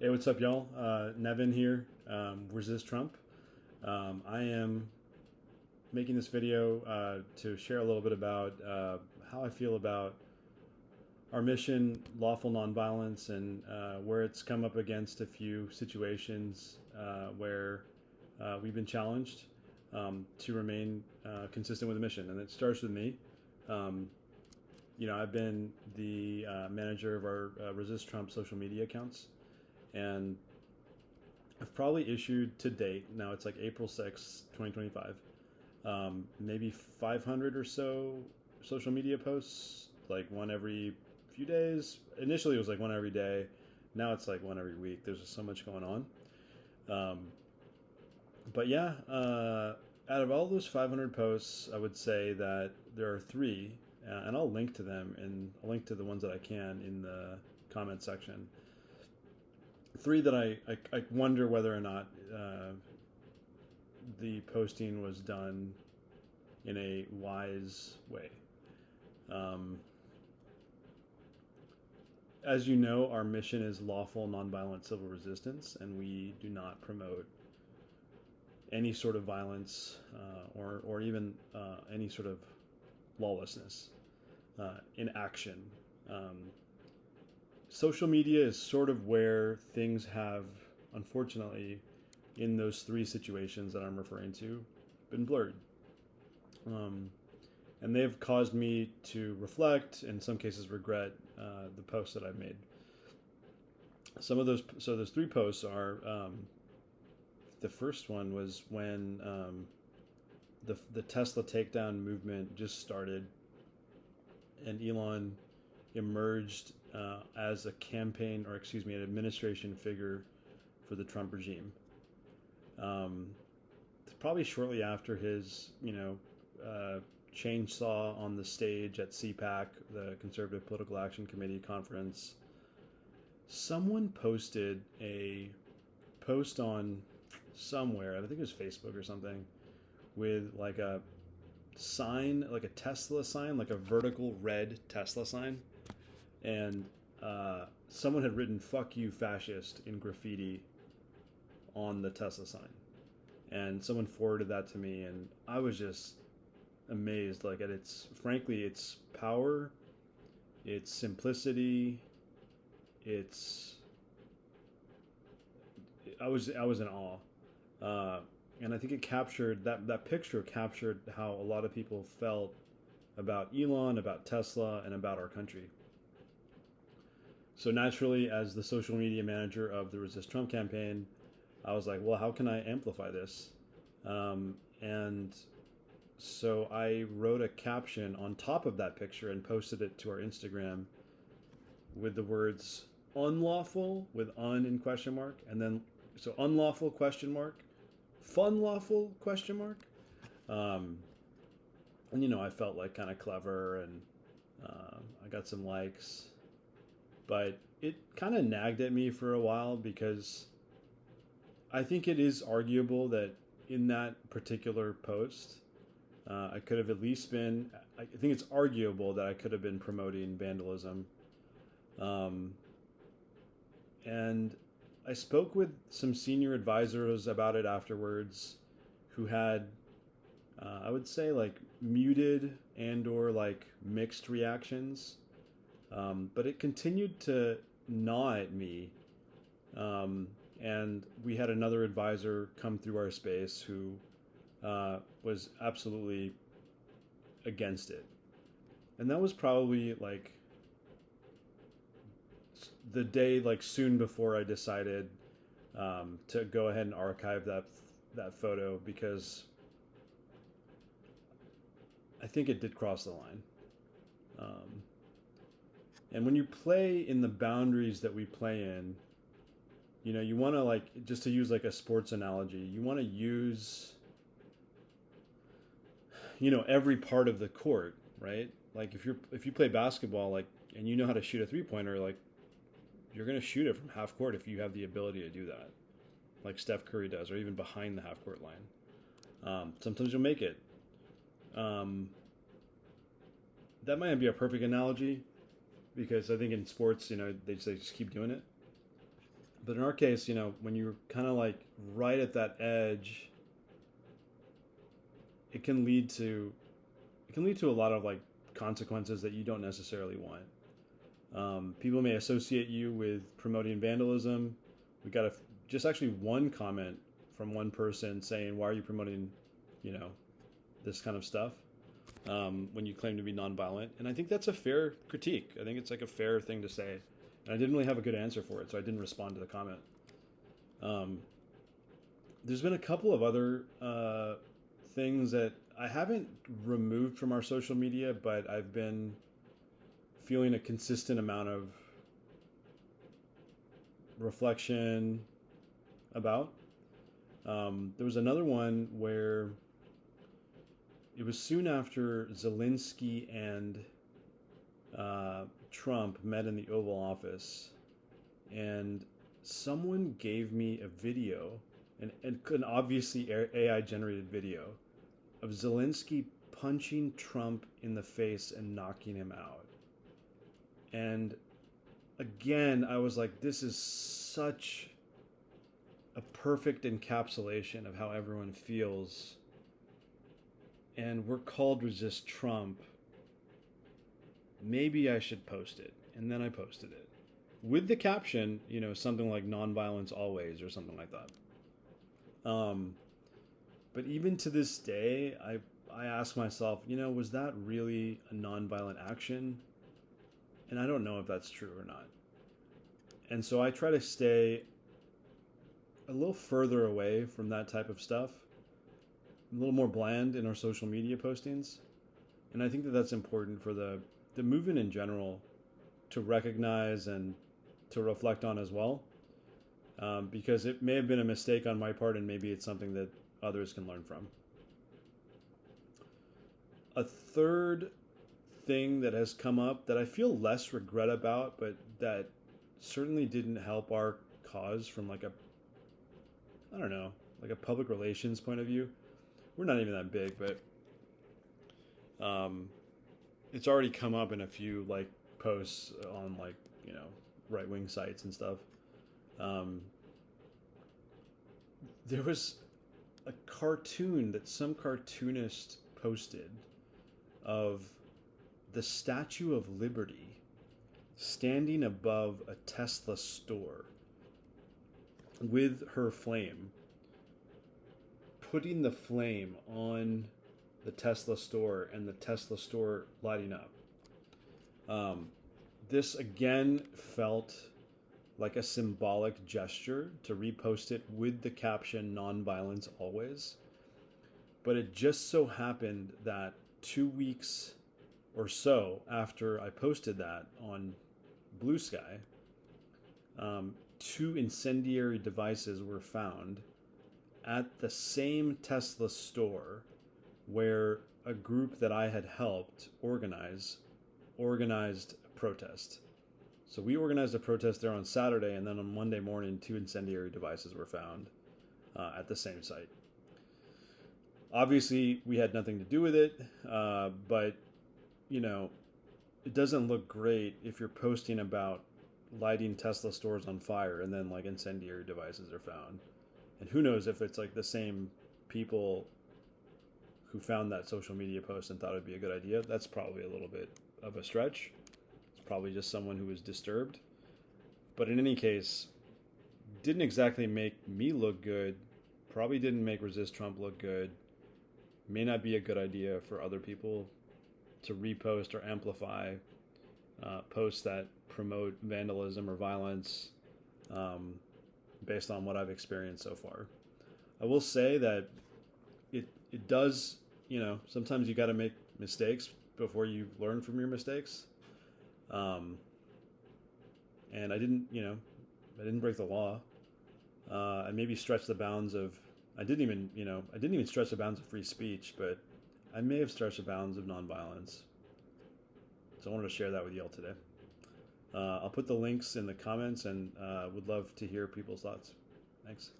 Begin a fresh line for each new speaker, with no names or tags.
Hey, what's up, y'all? Nevin here. Resist Trump. I am making this video to share a little bit about how I feel about our mission, lawful nonviolence, and where it's come up against a few situations where we've been challenged to remain consistent with the mission. And it starts with me. Um, I've been the manager of our Resist Trump social media accounts, and I've probably issued to date, now it's like April 6th, 2025, maybe 500 or so social media posts, like one every few days. Initially, it was like one every day. Now it's like one every week. There's just so much going on. Um, but yeah, out of all those 500 posts, I would say that there are three, and I'll link to them, and I'll link to the ones that I can in the comment section. Three that I wonder whether or not the posting was done in a wise way. Um, as you know, our mission is lawful nonviolent civil resistance, and we do not promote any sort of violence or even any sort of lawlessness in action. Social media is sort of where things have, unfortunately, in those three situations that I'm referring to, been blurred. Um, and they've caused me to reflect, in some cases regret, the posts that I've made. Some of those three posts are, the first one was when the Tesla takedown movement just started, and Elon emerged as a campaign, or excuse me, an administration figure for the Trump regime. Probably shortly after his, chainsaw on the stage at CPAC, the Conservative Political Action Committee conference, someone posted a post on somewhere, I think it was Facebook or something, with like a sign, like a Tesla sign, like a vertical red Tesla sign, and someone had written "fuck you, fascist" in graffiti on the Tesla sign, and someone forwarded that to me, and I was just amazed, like, at its power, its simplicity, its I was in awe, and I think it captured that picture captured how a lot of people felt about Elon, about Tesla, and about our country. So naturally, as the social media manager of the Resist Trump campaign, I was like, well, how can I amplify this? And so I wrote a caption on top of that picture and posted it to our Instagram with the words "unlawful" with "un" in question mark, and then so "unlawful" question mark, "fun lawful" question mark. And I felt like kind of clever, and I got some likes, but it kind of nagged at me for a while, because I think it is arguable that in that particular post, I could have at least been, I think it's arguable that I could have been promoting vandalism. And I spoke with some senior advisors about it afterwards, who had, I would say, like, muted and or like mixed reactions. But it continued to gnaw at me. And we had another advisor come through our space who was absolutely against it. And that was probably like the day, like, soon before I decided to go ahead and archive that photo, because I think it did cross the line. And when you play in the boundaries that we play in, you want to, like, just to use like a sports analogy, you want to use, every part of the court, right? Like, if you play basketball, like, and you know how to shoot a 3-pointer, like, you're going to shoot it from half court if you have the ability to do that, like Steph Curry does, or even behind the half court line. Sometimes you'll make it. That might not be a perfect analogy, because I think in sports, they just keep doing it. But in our case, when you're kind of like right at that edge, it can lead to a lot of like consequences that you don't necessarily want. People may associate you with promoting vandalism. We got just actually one comment from one person saying, "Why are you promoting, you know, this kind of stuff when you claim to be nonviolent?" And I think that's a fair critique. I think it's like a fair thing to say, and I didn't really have a good answer for it, so I didn't respond to the comment. There's been a couple of other things that I haven't removed from our social media, but I've been feeling a consistent amount of reflection about. There was another one where it was soon after Zelensky and Trump met in the Oval Office, and someone gave me a video, an obviously AI generated video, of Zelensky punching Trump in the face and knocking him out. And again, I was like, this is such a perfect encapsulation of how everyone feels. And we're called Resist Trump. Maybe I should post it. And then I posted it with the caption, something like nonviolence always or something like that. But even to this day, I ask myself, was that really a nonviolent action? And I don't know if that's true or not. And so I try to stay a little further away from that type of stuff, a little more bland in our social media postings. And I think that that's important for the movement in general to recognize and to reflect on as well. Because it may have been a mistake on my part, and maybe it's something that others can learn from. A third thing that has come up that I feel less regret about, but that certainly didn't help our cause from like a public relations point of view. We're not even that big, but it's already come up in a few like posts on like, right-wing sites and stuff. There was a cartoon that some cartoonist posted of the Statue of Liberty standing above a Tesla store with her flame, putting the flame on the Tesla store and the Tesla store lighting up. This again felt like a symbolic gesture to repost it with the caption nonviolence always. But it just so happened that 2 weeks or so after I posted that on Bluesky, 2 incendiary devices were found at the same Tesla store where a group that I had helped organized a protest. So we organized a protest there on Saturday, and then on Monday morning, 2 incendiary devices were found at the same site. Obviously, we had nothing to do with it, but, it doesn't look great if you're posting about lighting Tesla stores on fire and then, like, incendiary devices are found. And who knows if it's, like, the same people who found that social media post and thought it'd be a good idea. That's probably a little bit of a stretch. Probably just someone who was disturbed. But in any case, didn't exactly make me look good. Probably didn't make Resist Trump look good. May not be a good idea for other people to repost or amplify posts that promote vandalism or violence based on what I've experienced so far. I will say that it does, sometimes you got to make mistakes before you learn from your mistakes. And I didn't break the law. I maybe stretched the bounds of, I didn't even stretch the bounds of free speech, but I may have stretched the bounds of nonviolence. So I wanted to share that with y'all today. I'll put the links in the comments and would love to hear people's thoughts. Thanks.